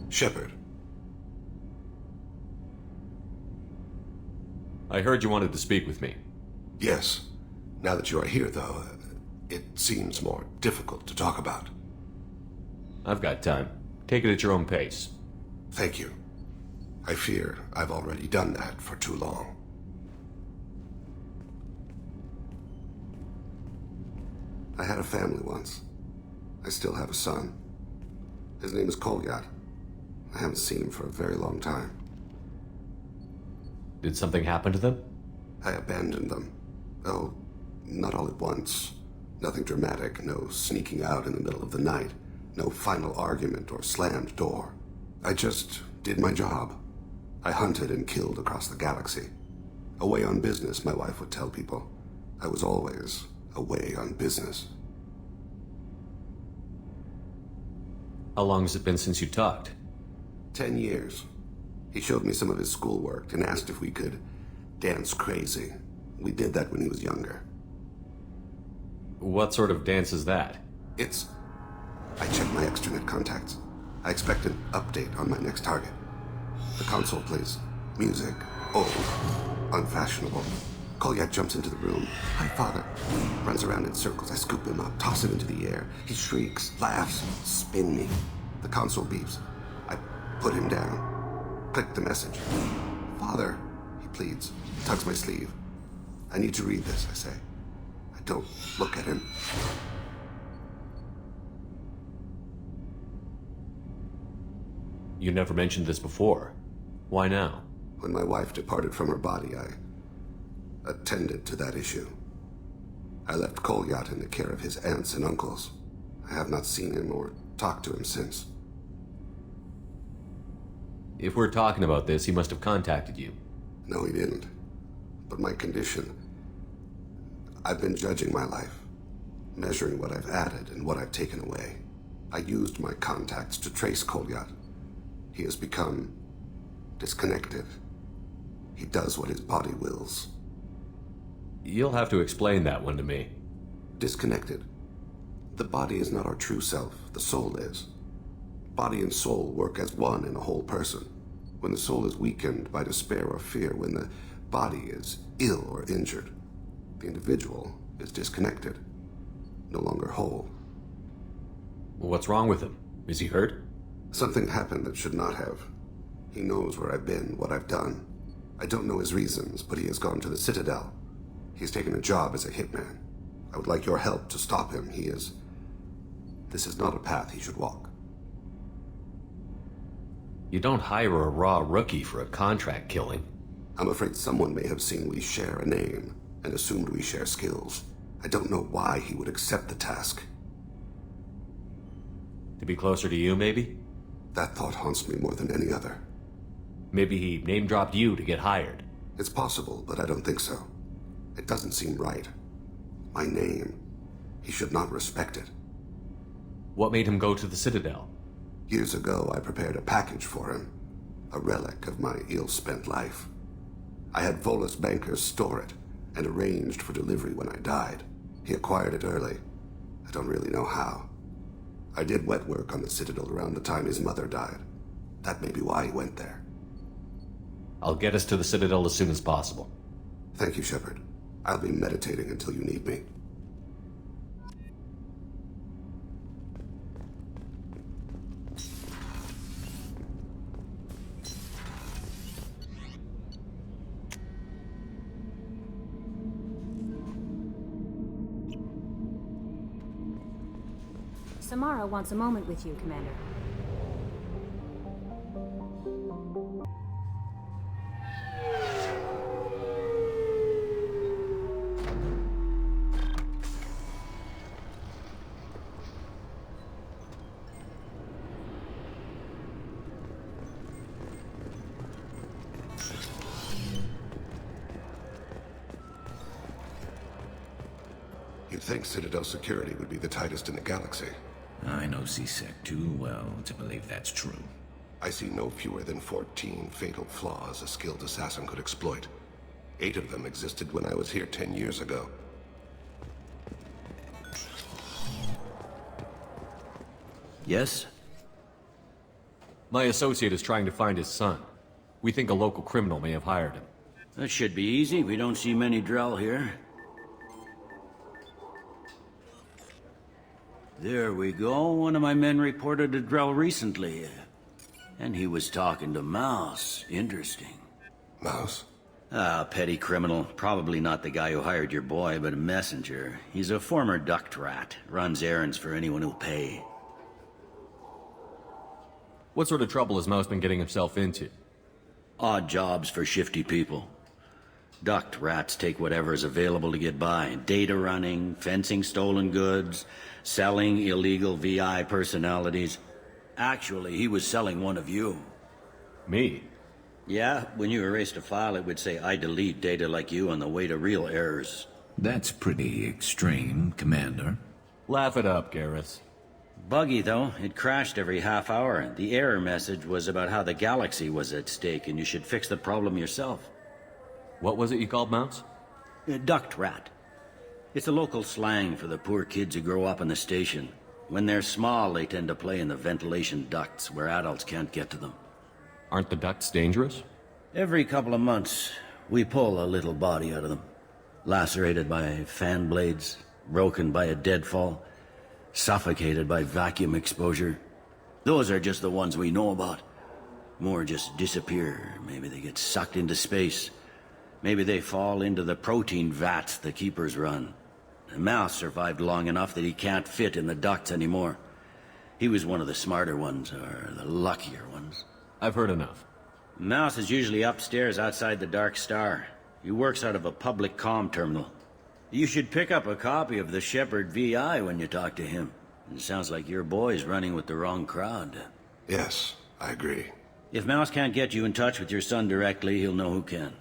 Shepard. I heard you wanted to speak with me. Yes. Now that you are here, though, it seems more difficult to talk about. I've got time. Take it at your own pace. Thank you. I fear I've already done that for too long. I had a family once. I still have a son. His name is Kolyat. I haven't seen him for a very long time. Did something happen to them? I abandoned them. Oh, not all at once. Nothing dramatic, no sneaking out in the middle of the night, no final argument or slammed door. I just did my job. I hunted and killed across the galaxy. Away on business, my wife would tell people. I was always away on business. How long has it been since you talked? 10 years. He showed me some of his schoolwork and asked if we could dance crazy. We did that when he was younger. What sort of dance is that? I checked my extranet contacts. I expect an update on my next target. The console plays music. Old. Unfashionable. Kolyat jumps into the room. Hi, Father. Runs around in circles. I scoop him up, toss him into the air. He shrieks, laughs, spin me. The console beeps. I put him down. Click the message. Father, he pleads. Tugs my sleeve. I need to read this, I say. I don't look at him. You never mentioned this before. Why now? When my wife departed from her body, I attended to that issue. I left Kolyat in the care of his aunts and uncles. I have not seen him or talked to him since. If we're talking about this, he must have contacted you. No, he didn't. But my condition... I've been judging my life, measuring what I've added and what I've taken away. I used my contacts to trace Kolyat. He has become disconnected. He does what his body wills. You'll have to explain that one to me. Disconnected. The body is not our true self, the soul is. Body and soul work as one in a whole person. When the soul is weakened by despair or fear, when the body is ill or injured, the individual is disconnected, no longer whole. What's wrong with him? Is he hurt? Something happened that should not have. He knows where I've been, what I've done. I don't know his reasons, but he has gone to the Citadel. He's taken a job as a hitman. I would like your help to stop him. This is not a path he should walk. You don't hire a raw rookie for a contract killing. I'm afraid someone may have seen we share a name and assumed we share skills. I don't know why he would accept the task. To be closer to you, maybe? That thought haunts me more than any other. Maybe he name-dropped you to get hired. It's possible, but I don't think so. It doesn't seem right. My name. He should not respect it. What made him go to the Citadel? Years ago, I prepared a package for him. A relic of my ill-spent life. I had Volus bankers store it and arranged for delivery when I died. He acquired it early. I don't really know how. I did wet work on the Citadel around the time his mother died. That may be why he went there. I'll get us to the Citadel as soon as possible. Thank you, Shepard. I'll be meditating until you need me. Samara wants a moment with you, Commander. You'd think Citadel security would be the tightest in the galaxy. I know C-Sec too well to believe that's true. I see no fewer than 14 fatal flaws a skilled assassin could exploit. 8 of them existed when I was here 10 years ago. Yes? My associate is trying to find his son. We think a local criminal may have hired him. That should be easy. We don't see many Drell here. There we go. One of my men reported a Drell recently. And he was talking to Mouse. Interesting. Mouse? Ah, petty criminal. Probably not the guy who hired your boy, but a messenger. He's a former duct rat. Runs errands for anyone who'll pay. What sort of trouble has Mouse been getting himself into? Odd jobs for shifty people. Duct rats take whatever is available to get by. Data running, fencing stolen goods, selling illegal VI personalities. Actually, he was selling one of you. Me? Yeah, when you erased a file, it would say, I delete data like you on the way to real errors. That's pretty extreme, Commander. Laugh it up, Garrus. Buggy, though. It crashed every half hour. The error message was about how the galaxy was at stake, and you should fix the problem yourself. What was it you called Mouse? Duct rat. It's a local slang for the poor kids who grow up in the station. When they're small, they tend to play in the ventilation ducts, where adults can't get to them. Aren't the ducts dangerous? Every couple of months, we pull a little body out of them. Lacerated by fan blades, broken by a deadfall, suffocated by vacuum exposure. Those are just the ones we know about. More just disappear. Maybe they get sucked into space. Maybe they fall into the protein vats the keepers run. The Mouse survived long enough that he can't fit in the ducts anymore. He was one of the smarter ones, or the luckier ones. I've heard enough. Mouse is usually upstairs outside the Dark Star. He works out of a public comm terminal. You should pick up a copy of the Shepherd VI when you talk to him. It sounds like your boy's running with the wrong crowd. Yes, I agree. If Mouse can't get you in touch with your son directly, he'll know who can.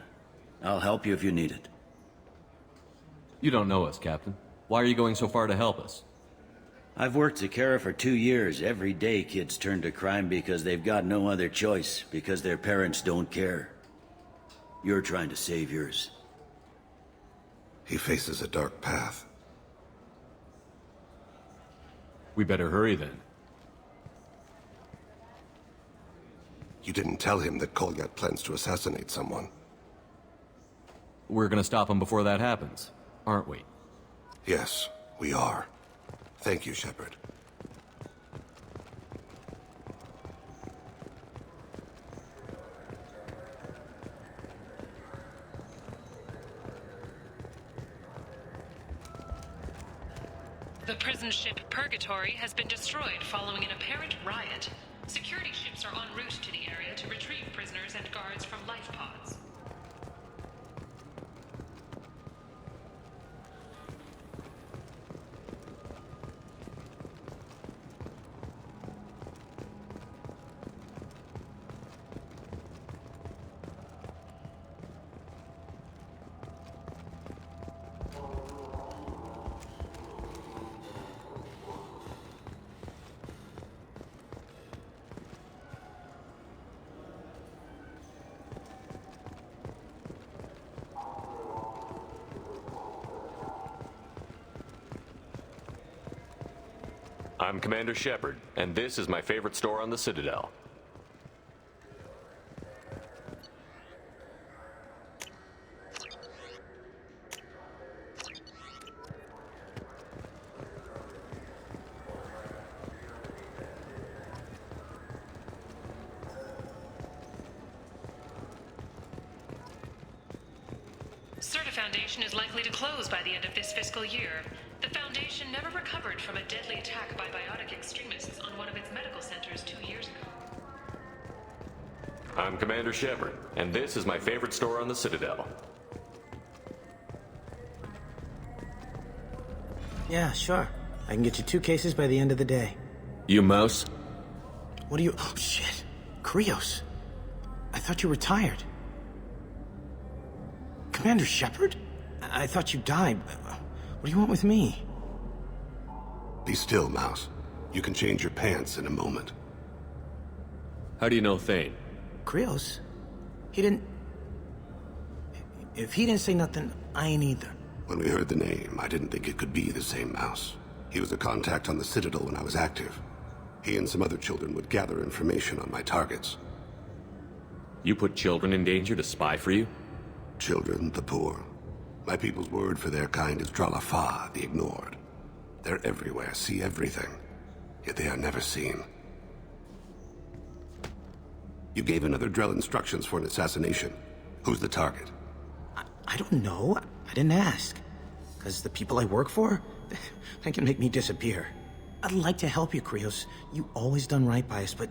I'll help you if you need it. You don't know us, Captain. Why are you going so far to help us? I've worked Zakera for 2 years. Every day kids turn to crime because they've got no other choice, because their parents don't care. You're trying to save yours. He faces a dark path. We better hurry then. You didn't tell him that Kolyat plans to assassinate someone. We're gonna stop him before that happens, aren't we? Yes, we are. Thank you, Shepard. The prison ship Purgatory has been destroyed following an apparent riot. Security ships are en route to the area to retrieve prisoners and guards from life pods. I'm Commander Shepard, and this is my favorite store on the Citadel. Certa Foundation is likely to close by the end of this fiscal year. The Foundation never recovered from a deadly attack by biotic extremists on one of its medical centers 2 years ago. I'm Commander Shepard, and this is my favorite store on the Citadel. Yeah, sure. I can get you 2 cases by the end of the day. You Mouse? What are you... Oh, shit. Krios. I thought you retired. Commander Shepard? I thought you died. What do you want with me? Be still, Mouse. You can change your pants in a moment. How do you know Thein? Krios? He didn't... If he didn't say nothing, I ain't either. When we heard the name, I didn't think it could be the same Mouse. He was a contact on the Citadel when I was active. He and some other children would gather information on my targets. You put children in danger to spy for you? Children, the poor. My people's word for their kind is Dralafa, the ignored. They're everywhere, see everything, yet they are never seen. You gave another Drell instructions for an assassination. Who's the target? I don't know. I didn't ask. Because the people I work for, they can make me disappear. I'd like to help you, Krios. You always done right by us, but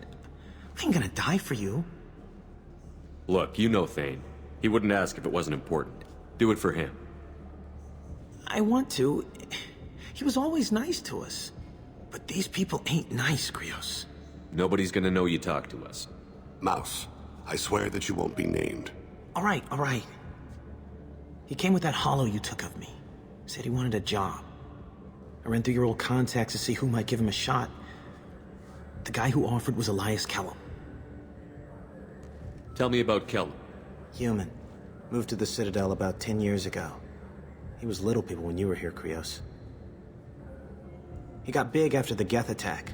I ain't gonna die for you. Look, you know Thein. He wouldn't ask if it wasn't important. Do it for him. I want to. He was always nice to us. But these people ain't nice, Krios. Nobody's gonna know you talk to us. Mouse, I swear that you won't be named. All right. He came with that hollow you took of me. Said he wanted a job. I ran through your old contacts to see who might give him a shot. The guy who offered was Elias Kellum. Tell me about Kellum. Human. Moved to the Citadel about 10 years ago. He was Little People when you were here, Krios. He got big after the Geth attack.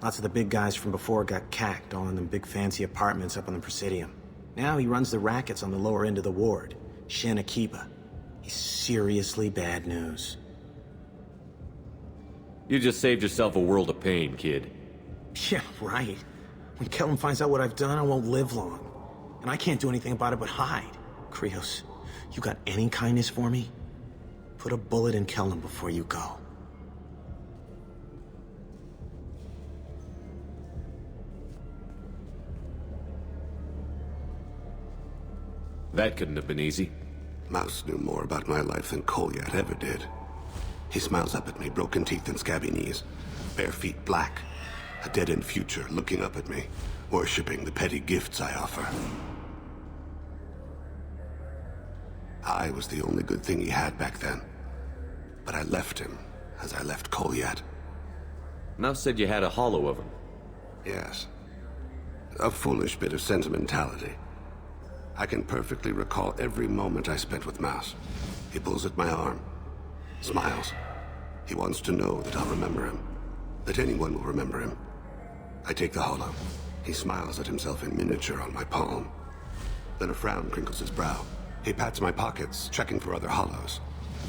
Lots of the big guys from before got cacked, all in them big fancy apartments up on the Presidium. Now he runs the rackets on the lower end of the ward, Shin Akiba. He's seriously bad news. You just saved yourself a world of pain, kid. Yeah, right. When Kellum finds out what I've done, I won't live long. And I can't do anything about it but hide. Krios, you got any kindness for me? Put a bullet in Kellum before you go. That couldn't have been easy. Mouse knew more about my life than Kolyat ever did. He smiles up at me, broken teeth and scabby knees, bare feet black, a dead-end future looking up at me, worshipping the petty gifts I offer. I was the only good thing he had back then, but I left him as I left Kolyat. Mouse said you had a hollow of him. Yes. A foolish bit of sentimentality. I can perfectly recall every moment I spent with Mouse. He pulls at my arm, smiles. He wants to know that I'll remember him, that anyone will remember him. I take the hollow. He smiles at himself in miniature on my palm. Then a frown crinkles his brow. He pats my pockets, checking for other hollows.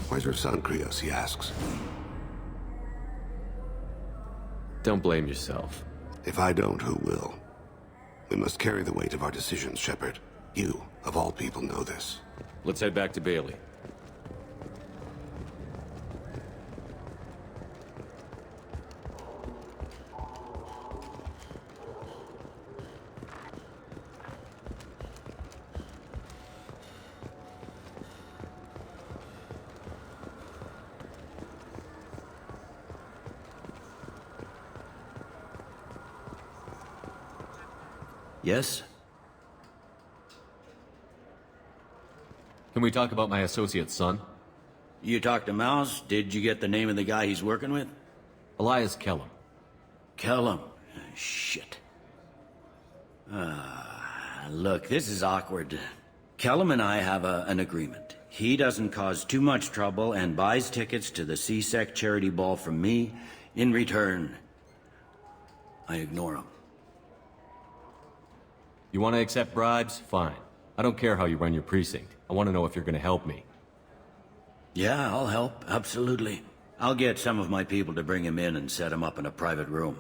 Where's your son, Krios, he asks. Don't blame yourself. If I don't, who will? We must carry the weight of our decisions, Shepard. You, of all people, know this. Let's head back to Bailey. Yes? Can we talk about my associate's son? You talked to Mouse? Did you get the name of the guy he's working with? Elias Kellum. Kellum. Shit. Look, this is awkward. Kellum and I have an agreement. He doesn't cause too much trouble and buys tickets to the C-Sec charity ball from me. In return, I ignore him. You want to accept bribes? Fine. I don't care how you run your precinct. I want to know if you're going to help me. Yeah, I'll help. Absolutely. I'll get some of my people to bring him in and set him up in a private room.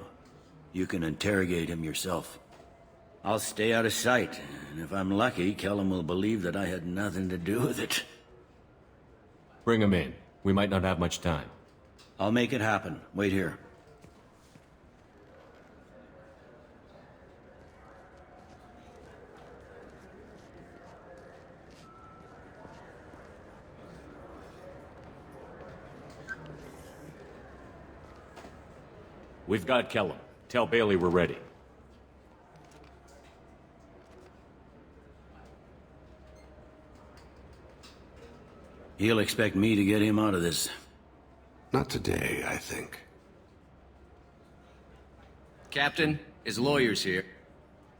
You can interrogate him yourself. I'll stay out of sight, and if I'm lucky, Kellum will believe that I had nothing to do with it. Bring him in. We might not have much time. I'll make it happen. Wait here. We've got Kellum. Tell Bailey we're ready. He'll expect me to get him out of this. Not today, I think. Captain, his lawyer's here.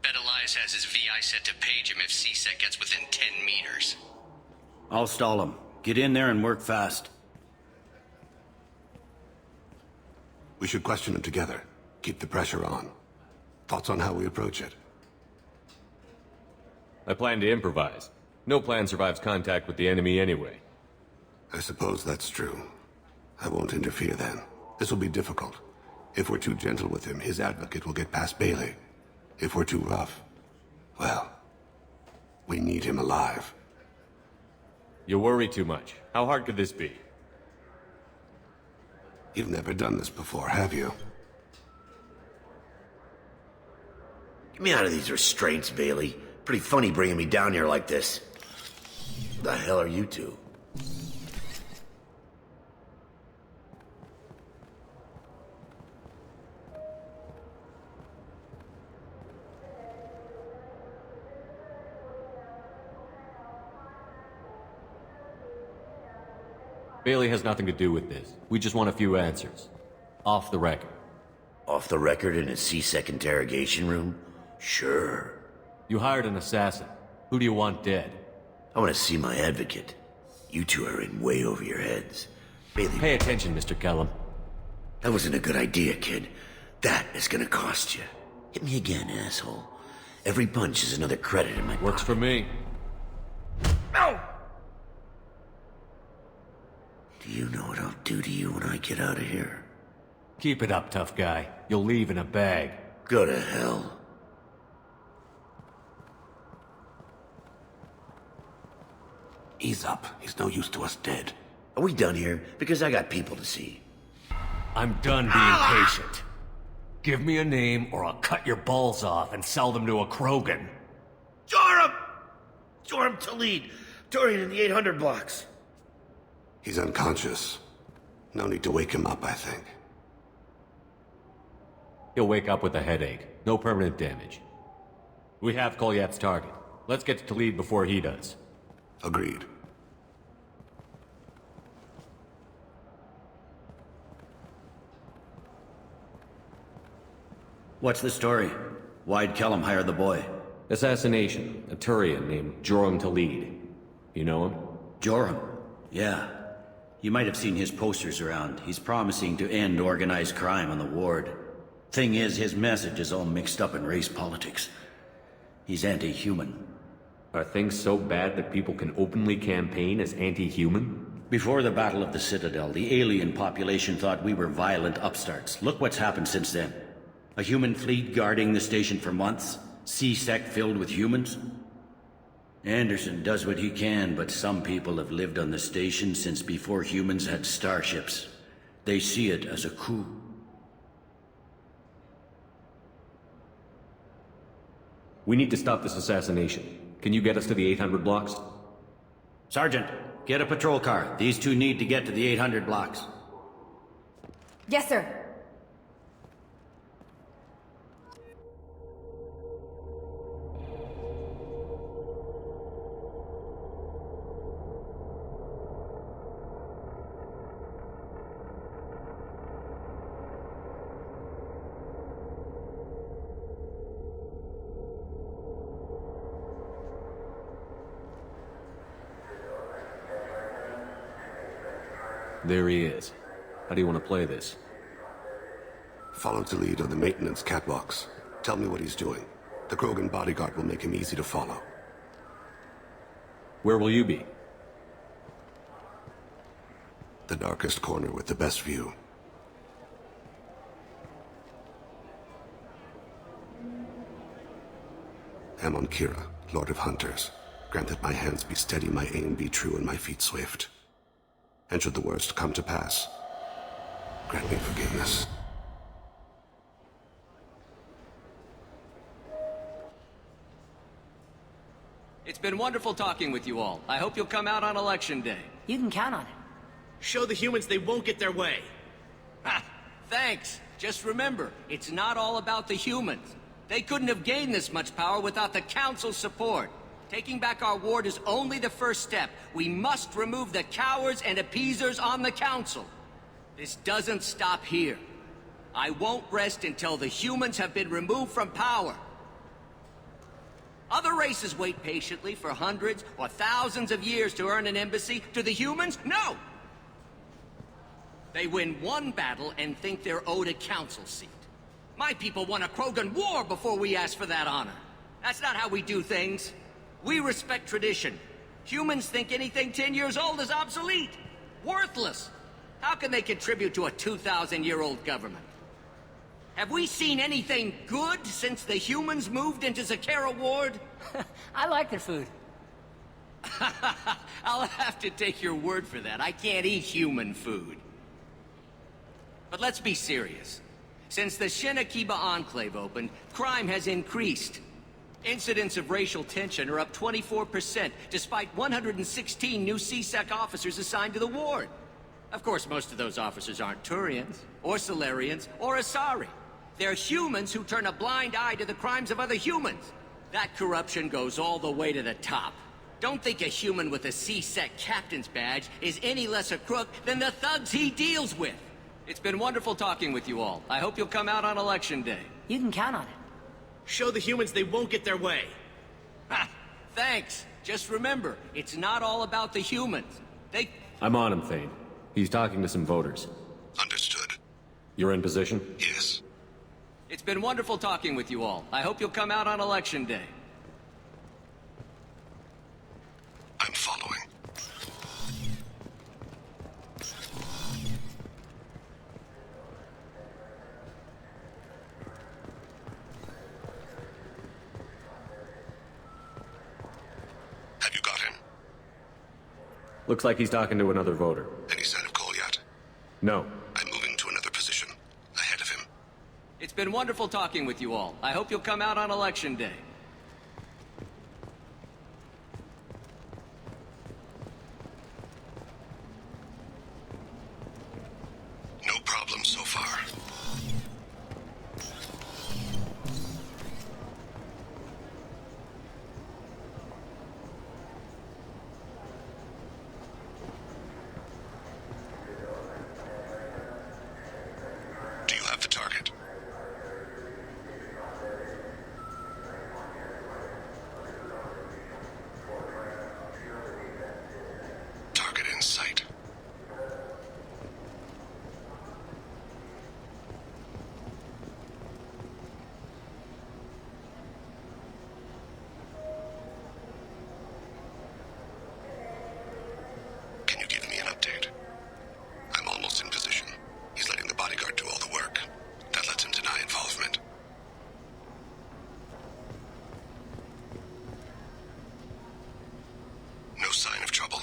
Bet Elias has his VI set to page him if C-Sec gets within 10 meters. I'll stall him. Get in there and work fast. We should question him together. Keep the pressure on. Thoughts on how we approach it? I plan to improvise. No plan survives contact with the enemy anyway. I suppose that's true. I won't interfere then. This will be difficult. If we're too gentle with him, his advocate will get past Bailey. If we're too rough, well, we need him alive. You worry too much. How hard could this be? You've never done this before, have you? Get me out of these restraints, Bailey. Pretty funny bringing me down here like this. Who the hell are you two? Bailey has nothing to do with this. We just want a few answers. Off the record. Off the record in a C-Sec interrogation room? Sure. You hired an assassin. Who do you want dead? I want to see my advocate. You two are in way over your heads. Bailey... Pay attention, Mr. Kellum. That wasn't a good idea, kid. That is gonna cost you. Hit me again, asshole. Every punch is another credit in my pocket. Works for me. No! Do you know what I'll do to you when I get out of here? Keep it up, tough guy. You'll leave in a bag. Go to hell. Ease up. He's no use to us dead. Are we done here? Because I got people to see. I'm done being patient. Give me a name or I'll cut your balls off and sell them to a Krogan. Joram! Joram Talid. Dorian in the 800 blocks. He's unconscious. No need to wake him up, I think. He'll wake up with a headache. No permanent damage. We have Kolyat's target. Let's get to Talid before he does. Agreed. What's the story? Why'd Kellum hire the boy? Assassination. A Turian named Joram Talid. You know him? Joram? Yeah. You might have seen his posters around. He's promising to end organized crime on the ward. Thing is, his message is all mixed up in race politics. He's anti-human. Are things so bad that people can openly campaign as anti-human? Before the Battle of the Citadel, the alien population thought we were violent upstarts. Look what's happened since then. A human fleet guarding the station for months. C-Sec filled with humans. Anderson does what he can, but some people have lived on the station since before humans had starships. They see it as a coup. We need to stop this assassination. Can you get us to the 800 blocks? Sergeant, get a patrol car. These two need to get to the 800 blocks. Yes, sir. There he is. How do you want to play this? Follow the lead on the maintenance catwalks. Tell me what he's doing. The Krogan bodyguard will make him easy to follow. Where will you be? The darkest corner with the best view. Amon Kira, Lord of Hunters. Grant that my hands be steady, my aim be true, and my feet swift. And should the worst come to pass, grant me forgiveness. It's been wonderful talking with you all. I hope you'll come out on Election Day. You can count on it. Show the humans they won't get their way. Ha! Thanks. Just remember, it's not all about the humans. They couldn't have gained this much power without the Council's support. Taking back our ward is only the first step. We must remove the cowards and appeasers on the Council. This doesn't stop here. I won't rest until the humans have been removed from power. Other races wait patiently for hundreds or thousands of years to earn an embassy. To the humans, no! They win one battle and think they're owed a council seat. My people won a Krogan war before we asked for that honor. That's not how we do things. We respect tradition. Humans think anything 10 years old is obsolete. Worthless. How can they contribute to a 2,000-year-old government? Have we seen anything good since the humans moved into Zakera Ward? I like their food. I'll have to take your word for that. I can't eat human food. But let's be serious. Since the Shinekiba Enclave opened, crime has increased. Incidents of racial tension are up 24%, despite 116 new C-Sec officers assigned to the ward. Of course, most of those officers aren't Turians, or Solarians, or Asari. They're humans who turn a blind eye to the crimes of other humans. That corruption goes all the way to the top. Don't think a human with a C-Sec captain's badge is any less a crook than the thugs he deals with. It's been wonderful talking with you all. I hope you'll come out on Election Day. You can count on it. Show the humans they won't get their way. Ha! Thanks. Just remember, it's not all about the humans. I'm on him, Thein. He's talking to some voters. Understood. You're in position? Yes. It's been wonderful talking with you all. I hope you'll come out on Election Day. I'm following. Have you got him? Looks like he's talking to another voter. Any sign of Cole yet? No. I'm moving to another position. Ahead of him. It's been wonderful talking with you all. I hope you'll come out on Election Day. No problem so far. Do you have the target? Target in sight. Can you give me an update? I'm almost in position. He's letting the bodyguard do all the work. That lets him deny involvement. No sign of trouble.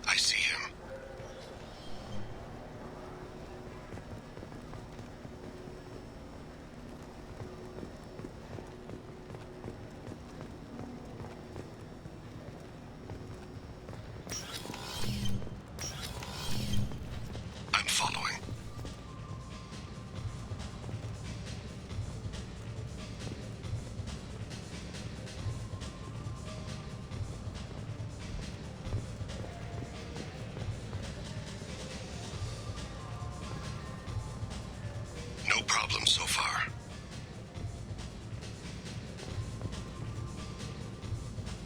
I see him. I'm following. No problem so far.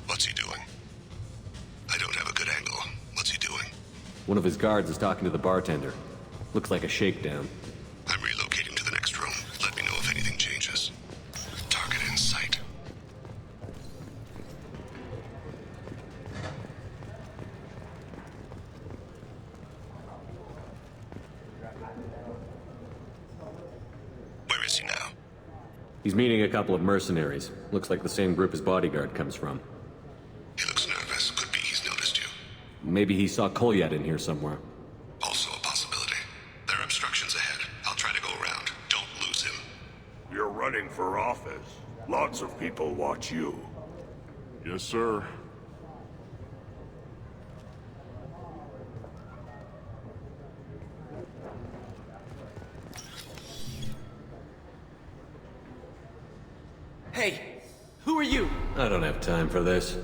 What's he doing? I don't have a good angle. What's he doing? One of his guards is talking to the bartender. Looks like a shakedown. I'm relocating to the next room. Let me know if anything changes. Target in sight. Where is he now? He's meeting a couple of mercenaries. Looks like the same group his bodyguard comes from. He looks nervous. Could be he's noticed you. Maybe he saw Kolyat in here somewhere. Also a possibility. There are obstructions ahead. I'll try to go around. Don't lose him. You're running for office. Lots of people watch you. Yes, sir. Hey, who are you? I don't have time for this.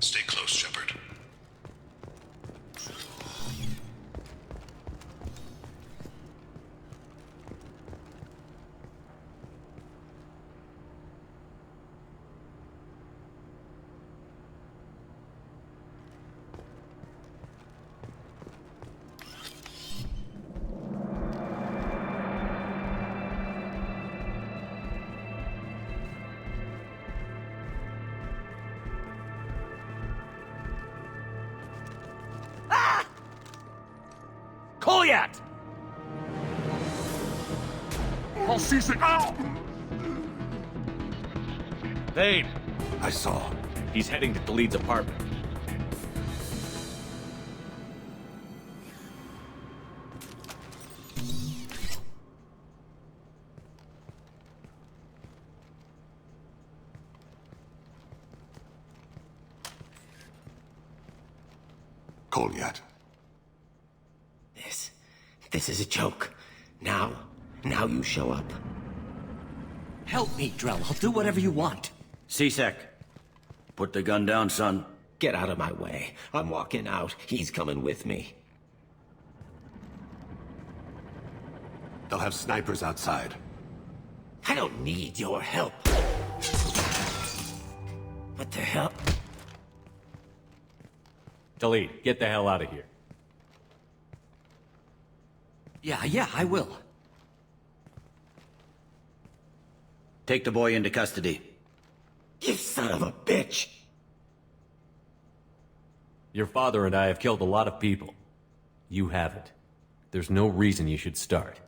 Stay close, Shepard. Kolyat! I'll seize it out! Thein, I saw. he's heading to Khalid's apartment. Kolyat. This is a joke. Now you show up. Help me, Drell. I'll do whatever you want. C-Sec, put the gun down, son. Get out of my way. I'm walking out. He's coming with me. They'll have snipers outside. I don't need your help. What the hell? Khalid, get the hell out of here. Yeah, I will. Take the boy into custody. You son of a bitch! Your father and I have killed a lot of people. You haven't. There's no reason you should start.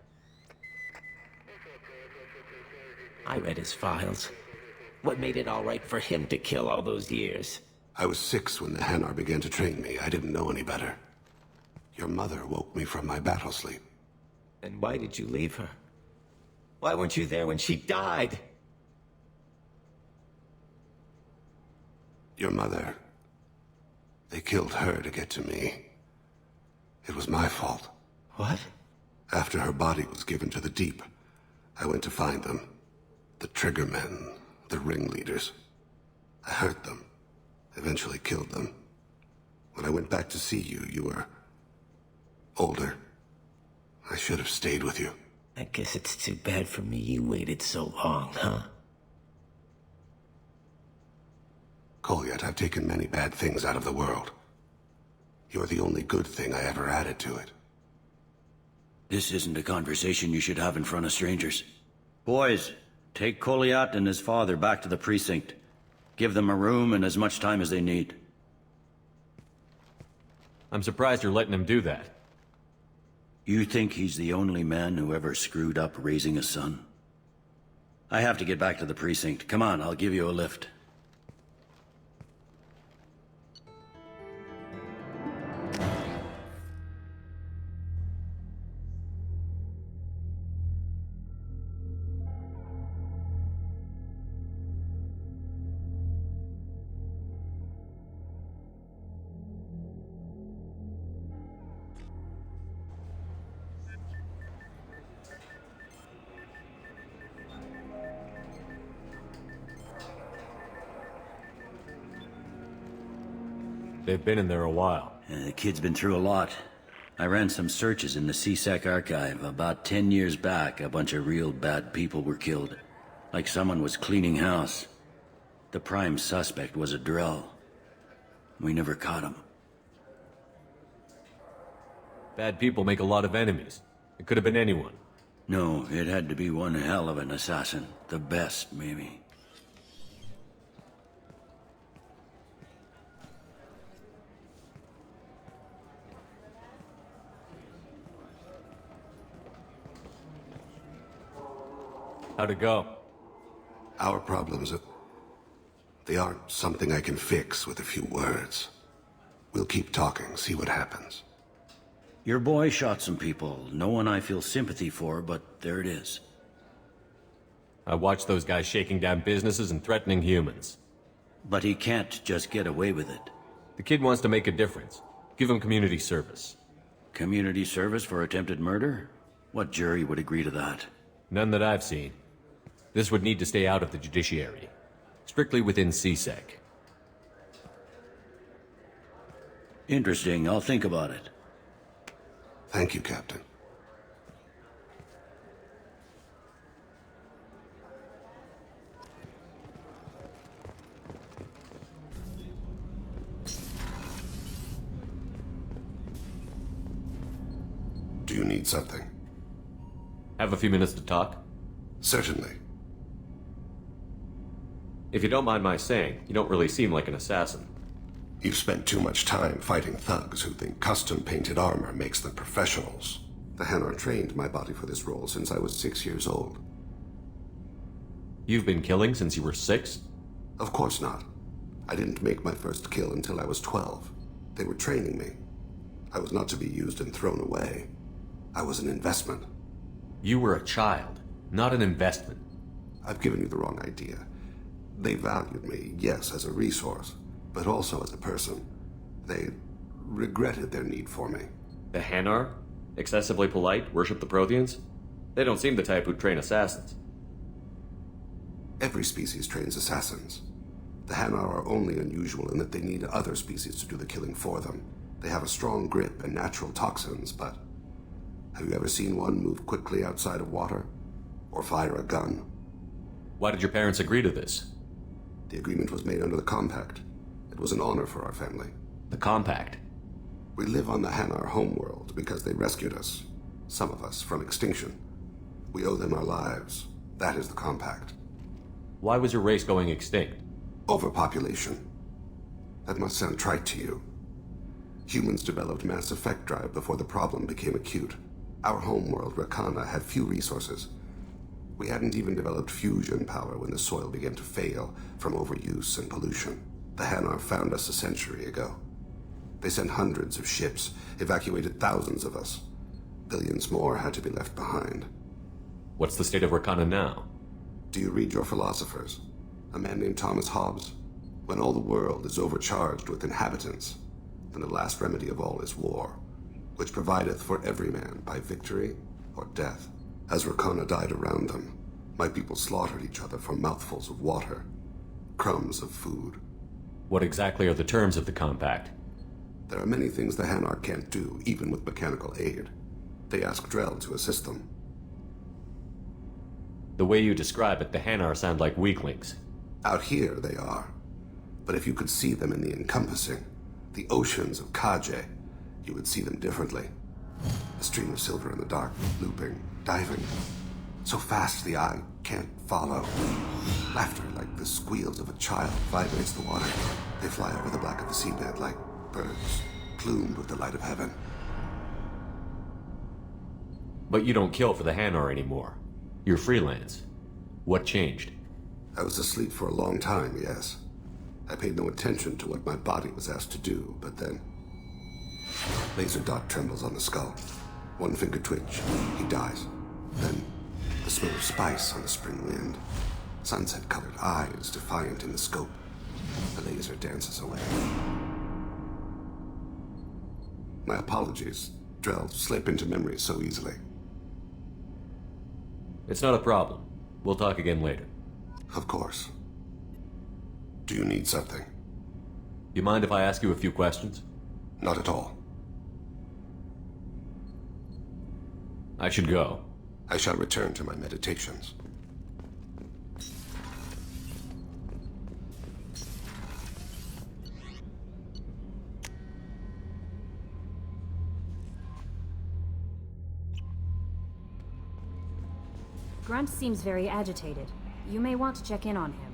I read his files. What made it all right for him to kill all those years? I was 6 when the Hanar began to train me. I didn't know any better. Your mother woke me from my battle sleep. And why did you leave her? Why weren't you there when she died? Your mother... They killed her to get to me. It was my fault. What? After her body was given to the Deep, I went to find them. The Triggermen, the ringleaders. I hurt them. Eventually killed them. When I went back to see you, you were... older. I should have stayed with you. I guess it's too bad for me you waited so long, huh? Kolyat, I've taken many bad things out of the world. You're the only good thing I ever added to it. This isn't a conversation you should have in front of strangers. Boys, take Kolyat and his father back to the precinct. Give them a room and as much time as they need. I'm surprised you're letting him do that. You think he's the only man who ever screwed up raising a son? I have to get back to the precinct. Come on, I'll give you a lift. They've been in there a while. The kid's been through a lot. I ran some searches in the CSEC archive. About 10 years back, a bunch of real bad people were killed. Like someone was cleaning house. The prime suspect was a Drell. We never caught him. Bad people make a lot of enemies. It could have been anyone. No, it had to be one hell of an assassin. The best, maybe. How'd it go? Our problems are... they aren't something I can fix with a few words. We'll keep talking, see what happens. Your boy shot some people. No one I feel sympathy for, but there it is. I watched those guys shaking down businesses and threatening humans. But he can't just get away with it. The kid wants to make a difference. Give him community service. Community service for attempted murder? What jury would agree to that? None that I've seen. This would need to stay out of the judiciary. Strictly within CSEC. Interesting. I'll think about it. Thank you, Captain. Do you need something? Have a few minutes to talk? Certainly. If you don't mind my saying, you don't really seem like an assassin. You've spent too much time fighting thugs who think custom-painted armor makes them professionals. The Hanar trained my body for this role since I was 6 years old. You've been killing since you were 6? Of course not. I didn't make my first kill until I was 12. They were training me. I was not to be used and thrown away. I was an investment. You were a child, not an investment. I've given you the wrong idea. They valued me, yes, as a resource, but also as a person. They regretted their need for me. The Hanar? Excessively polite, worship the Protheans? They don't seem the type who'd train assassins. Every species trains assassins. The Hanar are only unusual in that they need other species to do the killing for them. They have a strong grip and natural toxins, but have you ever seen one move quickly outside of water? Or fire a gun? Why did your parents agree to this? The agreement was made under the Compact. It was an honor for our family. The Compact? We live on the Hanar homeworld because they rescued us, some of us, from extinction. We owe them our lives. That is the Compact. Why was your race going extinct? Overpopulation. That must sound trite to you. Humans developed mass effect drive before the problem became acute. Our homeworld, Rakana, had few resources. We hadn't even developed fusion power when the soil began to fail from overuse and pollution. The Hanar found us a century ago. They sent hundreds of ships, evacuated thousands of us. Billions more had to be left behind. What's the state of Rakana now? Do you read your philosophers? A man named Thomas Hobbes? When all the world is overcharged with inhabitants, then the last remedy of all is war, which provideth for every man by victory or death. As Rakana died around them, my people slaughtered each other for mouthfuls of water, crumbs of food. What exactly are the terms of the Compact? There are many things the Hanar can't do, even with mechanical aid. They ask Drell to assist them. The way you describe it, the Hanar sound like weaklings. Out here, they are. But if you could see them in the encompassing, the oceans of Kaje, you would see them differently. A stream of silver in the dark, looping, diving. So fast the eye can't follow. Laughter like the squeals of a child vibrates the water. They fly over the black of the seabed like birds, plumed with the light of heaven. But you don't kill for the Hanar anymore. You're freelance. What changed? I was asleep for a long time, yes. I paid no attention to what my body was asked to do, but then... Laser dot trembles on the skull. One finger twitch. He dies. Then, the smell of spice on the spring wind. Sunset-colored eyes defiant in the scope. The laser dances away. My apologies. Drell slip into memory so easily. It's not a problem. We'll talk again later. Of course. Do you need something? You mind if I ask you a few questions? Not at all. I should go. I shall return to my meditations. Grunt seems very agitated. You may want to check in on him.